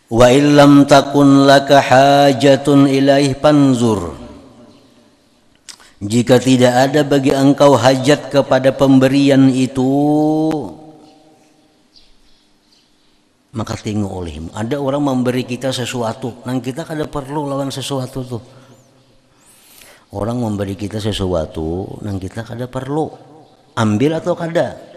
Wa illam takun laka hajatun ilaih panzur. Jika tidak ada bagi engkau hajat kepada pemberian itu, maka tengok olehmu. Ada orang memberi kita sesuatu, nang kita kada perlu lawan sesuatu tuh. Orang memberi kita sesuatu, nang kita kada perlu. Ambil atau kada?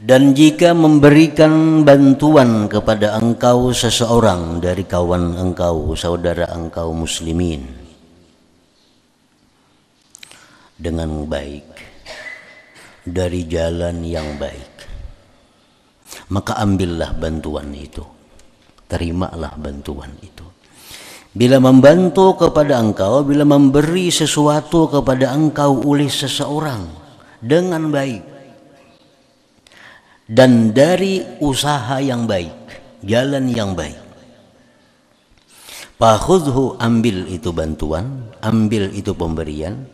Dan jika memberikan bantuan kepada engkau seseorang dari kawan engkau, saudara engkau muslimin dengan baik, dari jalan yang baik, maka ambillah bantuan itu, terimalah bantuan itu. Bila membantu kepada engkau, bila memberi sesuatu kepada engkau oleh seseorang dengan baik, dan dari usaha yang baik, jalan yang baik, fakhudhu, ambil itu bantuan, ambil itu pemberian,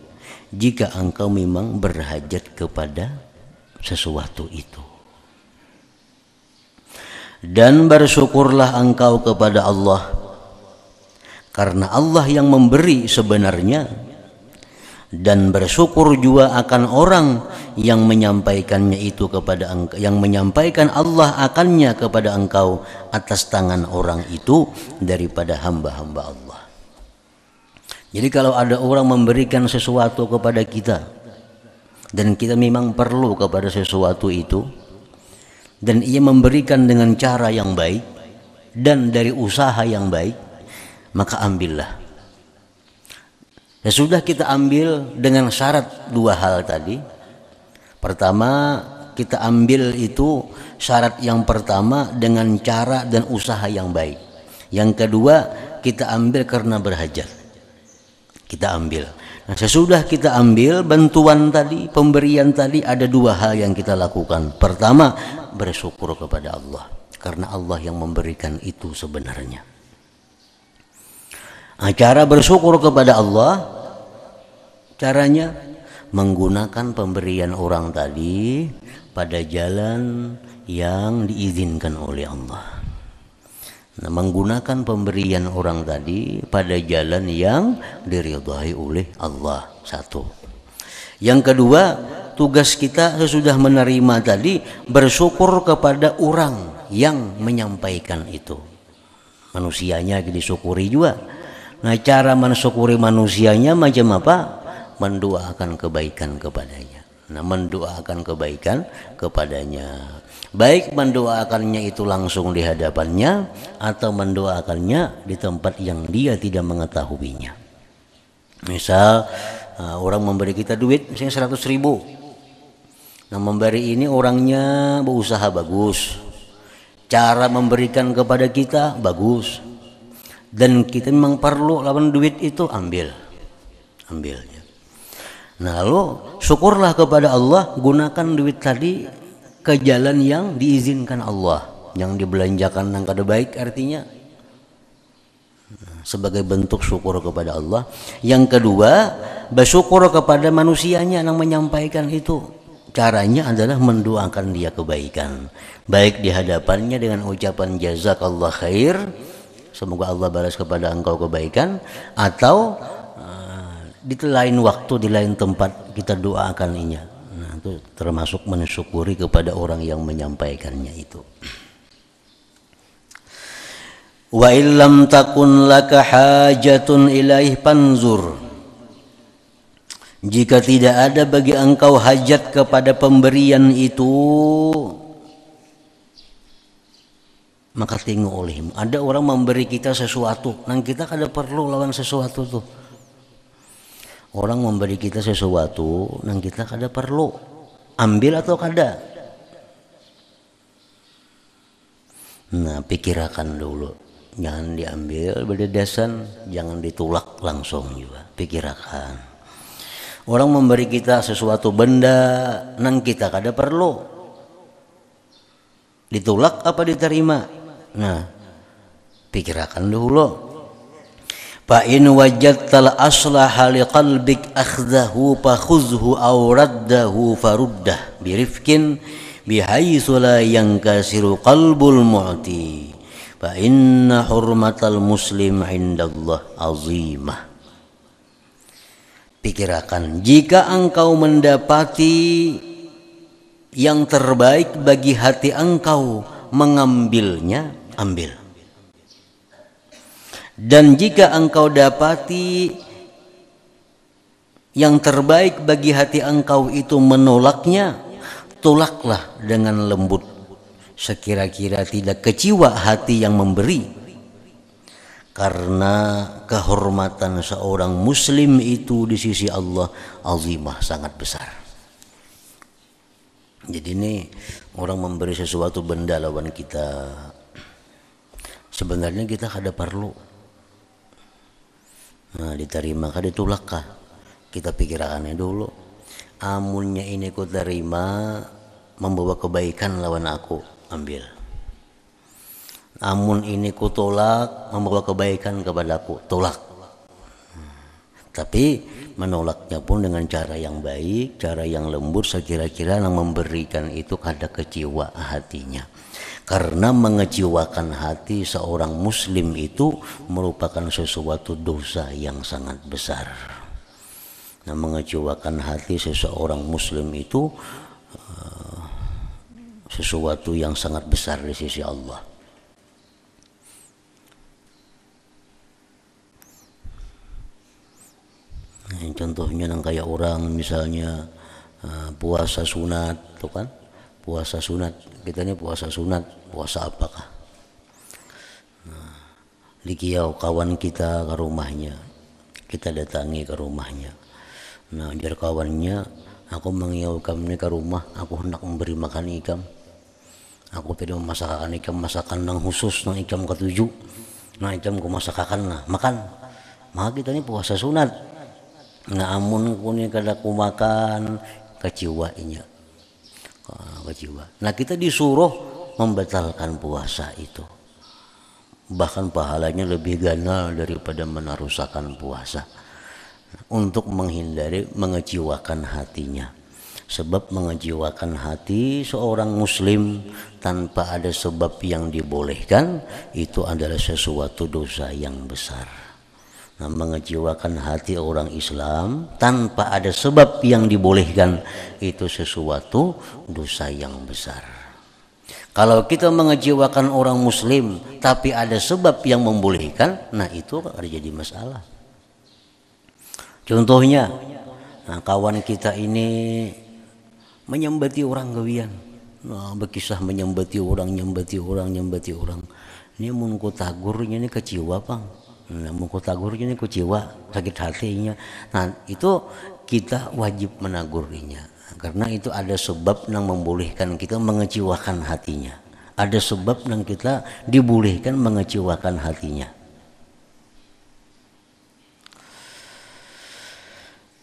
jika engkau memang berhajat kepada sesuatu itu. Dan bersyukurlah engkau kepada Allah, karena Allah yang memberi sebenarnya, dan bersyukur juga akan orang yang menyampaikannya itu kepada engkau, yang menyampaikan Allah akannya kepada engkau atas tangan orang itu daripada hamba-hamba Allah. Jadi kalau ada orang memberikan sesuatu kepada kita dan kita memang perlu kepada sesuatu itu, dan ia memberikan dengan cara yang baik dan dari usaha yang baik, maka ambillah. Sudah kita ambil dengan syarat dua hal tadi. Pertama, kita ambil itu syarat yang pertama dengan cara dan usaha yang baik. Yang kedua, kita ambil karena berhajat. Kita ambil. Nah, sesudah kita ambil bantuan tadi, pemberian tadi, ada dua hal yang kita lakukan. Pertama, bersyukur kepada Allah, karena Allah yang memberikan itu sebenarnya. Cara bersyukur kepada Allah, caranya menggunakan pemberian orang tadi pada jalan yang diizinkan oleh Allah. Nah, menggunakan pemberian orang tadi pada jalan yang diridhai oleh Allah, satu. Yang kedua, tugas kita sesudah menerima tadi, bersyukur kepada orang yang menyampaikan itu. Manusianya disyukuri juga. Nah, cara mensyukuri manusianya macam apa? Mendoakan kebaikan kepadanya. Nah, mendoakan kebaikan kepadanya. Baik mendoakannya itu langsung di hadapannya, atau mendoakannya di tempat yang dia tidak mengetahuinya. Misal orang memberi kita duit misalnya 100.000. Nah, memberi ini orangnya berusaha bagus, cara memberikan kepada kita bagus, dan kita memang perlu lawan duit itu, ambilnya. Nah, lalu syukurlah kepada Allah, gunakan duit tadi ke jalan yang diizinkan Allah, yang dibelanjakan yang kada baik, artinya sebagai bentuk syukur kepada Allah. Yang kedua, bersyukur kepada manusianya yang menyampaikan itu. Caranya adalah mendoakan dia kebaikan, baik di hadapannya dengan ucapan jazakallah khair, semoga Allah balas kepada engkau kebaikan, atau di lain waktu, di lain tempat kita doakan inya. Nah, itu termasuk mensyukuri kepada orang yang menyampaikannya itu. Wa illam takun laka hajatun ilaih panzur. Jika tidak ada bagi engkau hajat kepada pemberian itu, maka tengok olehmu. Ada orang memberi kita sesuatu, nang kita kada perlu lawan sesuatu tuh. Orang memberi kita sesuatu nang kita kada perlu ambil atau kada. Nah, pikirkan dulu. Jangan diambil berdedasan, jangan ditulak langsung juga. Pikirkan. Orang memberi kita sesuatu benda nang kita kada perlu. Ditulak apa diterima? Nah, pikirkan dulu. Fa in wajadtal aslaha liqalbik akhdahu fakhuzhu aw raddahu faruddah birifkin bihaitsu la yankasiru qalbul mu'ti fa inna hurmatal muslim indallah azimah. Pikirkan, jika engkau mendapati yang terbaik bagi hati engkau, mengambilnya, ambil. Dan jika engkau dapati yang terbaik bagi hati engkau itu menolaknya, tolaklah dengan lembut, sekira-kira tidak kecewa hati yang memberi. Karena kehormatan seorang muslim itu di sisi Allah azimah, sangat besar. Jadi ini orang memberi sesuatu benda lawan kita, sebenarnya kita kada perlu. Nah, diterima kah ditulak kah? Kita pikirkannya dulu. Amunnya ini ku terima membawa kebaikan lawan aku, ambil. Amun ini ku tolak membawa kebaikan kepadaku, tolak. Tapi menolaknya pun dengan cara yang baik, cara yang lembut, sekira-kira yang memberikan itu kada kecewa hatinya. Karena mengecewakan hati seorang muslim itu merupakan sesuatu dosa yang sangat besar. Nah, mengecewakan hati seseorang muslim itu sesuatu yang sangat besar di sisi Allah. Nah, contohnya yang kayak orang misalnya puasa sunat, tuh kan? Puasa sunat, kita ini puasa sunat, puasa apakah? Nah, dikiau kawan kita ke rumahnya, kita datangi ke rumahnya. Nah, jar kawannya, aku mengiau ikam ini ke rumah, aku hendak memberi makan ikam. Aku tidak memasakkan ikam masakan nang khusus nang ikam ketujuh. Nah, ikam ku masakakan lah, makan. Maka kita ini puasa sunat. Nah, amun kuning kada ku makan, kecewa. Nah, kita disuruh membatalkan puasa itu. Bahkan pahalanya lebih ganal daripada meneruskan puasa. Untuk menghindari mengecewakan hatinya. Sebab mengecewakan hati seorang muslim tanpa ada sebab yang dibolehkan, itu adalah sesuatu dosa yang besar. Nah, mengecewakan hati orang Islam tanpa ada sebab yang dibolehkan, itu sesuatu dosa yang besar. Kalau kita mengecewakan orang muslim tapi ada sebab yang membolehkan, nah itu akan jadi masalah. Contohnya, nah, kawan kita ini menyembati orang gawian. Nah, berkisah menyembati orang. Ini mun ku tagurnya ini kecewa, Bang. Nah, muka tagurnya ini kecewa, sakit hatinya. Nah, itu kita wajib menagurinya, karena itu ada sebab yang membolehkan kita mengecewakan hatinya. Ada sebab yang kita dibolehkan mengecewakan hatinya.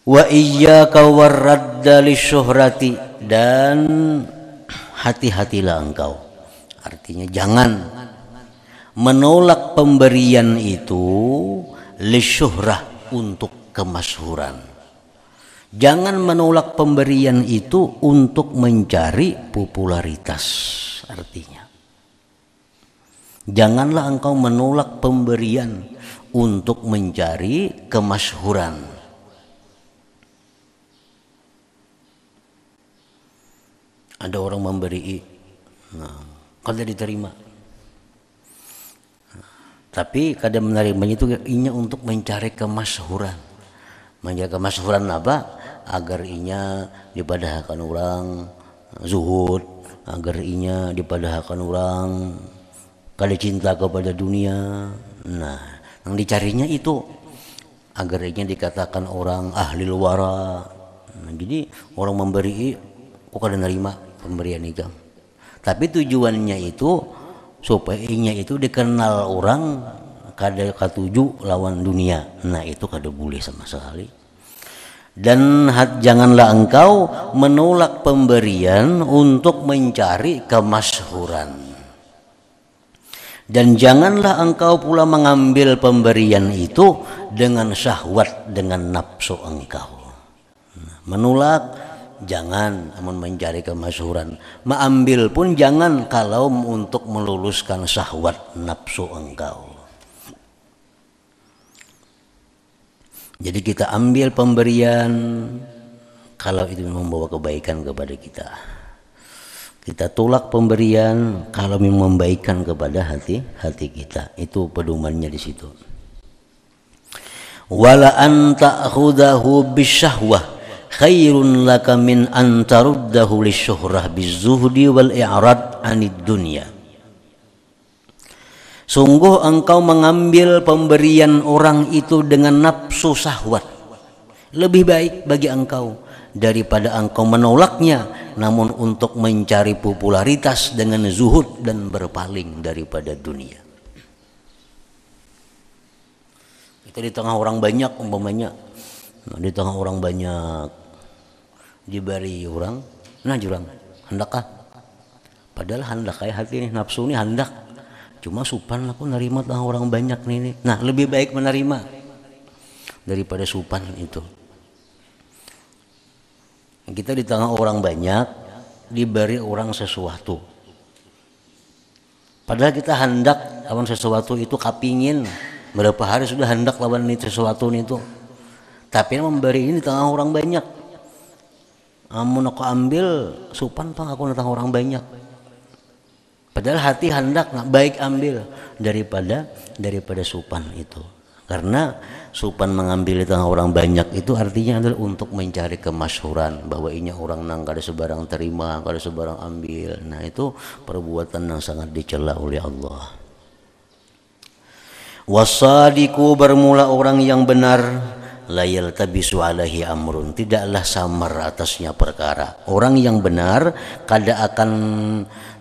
Wa iyyaka warradda lisyuhrati, dan hati-hatilah engkau. Artinya jangan menolak pemberian itu lisyuhrah, untuk kemasyhuran. Jangan menolak pemberian itu untuk mencari popularitas. Artinya janganlah engkau menolak pemberian untuk mencari kemasyhuran. Ada orang memberi, nah, kalau diterima, tapi kadang menerimanya itu inya untuk mencari kemasyhuran. Mencari kemasyhuran apa? Agar inya dipadahkan orang zuhud, agar inya dipadahkan orang kada cinta kepada dunia. Nah, yang dicarinya itu agar ingin dikatakan orang ahli wara. Nah, jadi orang memberi kok kada nerima pemberian itu. Tapi tujuannya itu supaya itu dikenal orang kada katuju lawan dunia. Nah, itu kada boleh sama sekali. Dan janganlah engkau menolak pemberian untuk mencari kemasyhuran. Dan janganlah engkau pula mengambil pemberian itu dengan syahwat, dengan nafsu engkau. Menolak jangan, namun mencari kemasyhuran. Mengambil pun jangan kalau untuk meluluskan syahwat nafsu engkau. Jadi kita ambil pemberian kalau itu membawa kebaikan kepada kita. Kita tolak pemberian kalau membaikan kepada hati kita. Itu pedomannya di situ. Wala an ta'khudahu bisyahwah khairun laka min an taruddahu lisyuhrah bizuhdi wal i'rad 'anid dunya. Sungguh engkau mengambil pemberian orang itu dengan nafsu syahwat. Lebih baik bagi engkau daripada engkau menolaknya namun untuk mencari popularitas dengan zuhud dan berpaling daripada dunia. Kita di tengah orang banyak umpamanya, di tengah orang banyak diberi orang, nah jurang hendakkah? Padahal hendak kayak hati ini nafsu ini hendak. Cuma supan aku nerima tengah orang banyak nih. Nah, lebih baik menerima daripada supan itu. Kita di tengah orang banyak diberi orang sesuatu. Padahal kita hendak lawan sesuatu itu kapingin. Berapa hari sudah hendak lawan sesuatu itu. Tapi memberi ini di tengah orang banyak. Amun aku ambil supan pang aku di tengah orang banyak. Padahal hati hendak baik ambil daripada supan itu. Karena supan mengambil di tengah orang banyak itu artinya adalah untuk mencari kemasyhuran bahwa ini orang nang kada sebarang terima, kada sebarang ambil. Nah, itu perbuatan yang sangat dicela oleh Allah. Wasadiku bermula orang yang benar la yaltabisu alaihi amrun, tidaklah samar atasnya perkara. Orang yang benar kada akan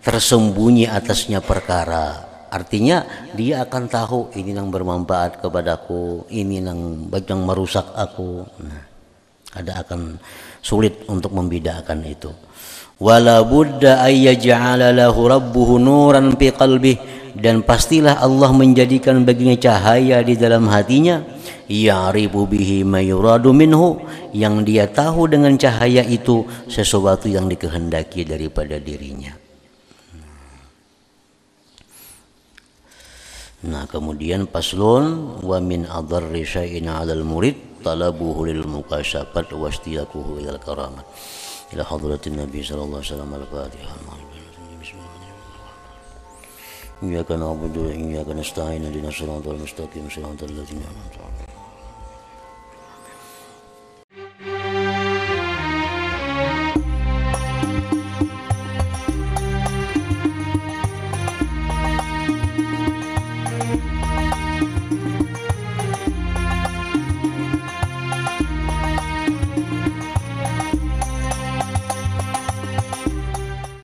tersembunyi atasnya perkara. Artinya dia akan tahu ini yang bermanfaat kepadaku, ini yang merusak aku. Nah, ada akan sulit untuk membedakan itu. Wala budda ayyaj'ala lahu rabbuhu nuran fi qalbi, dan pastilah Allah menjadikan baginya cahaya di dalam hatinya, ya'rifu bihi ma yuradu minhu, yang dia tahu dengan cahaya itu sesuatu yang dikehendaki daripada dirinya. Nah, kemudian paslon wa min adarri syai'in 'alal murid talabuhu lil mukasyafat wa istiyaquhu ilal karamat. Ila hadratin Nabi sallallahu alaihi wasallam al-Fatihah. Iyyaka na'budu wa iyyaka nasta'in ihdinas siratal mustaqim siratal ladzina an'amta 'alaihim.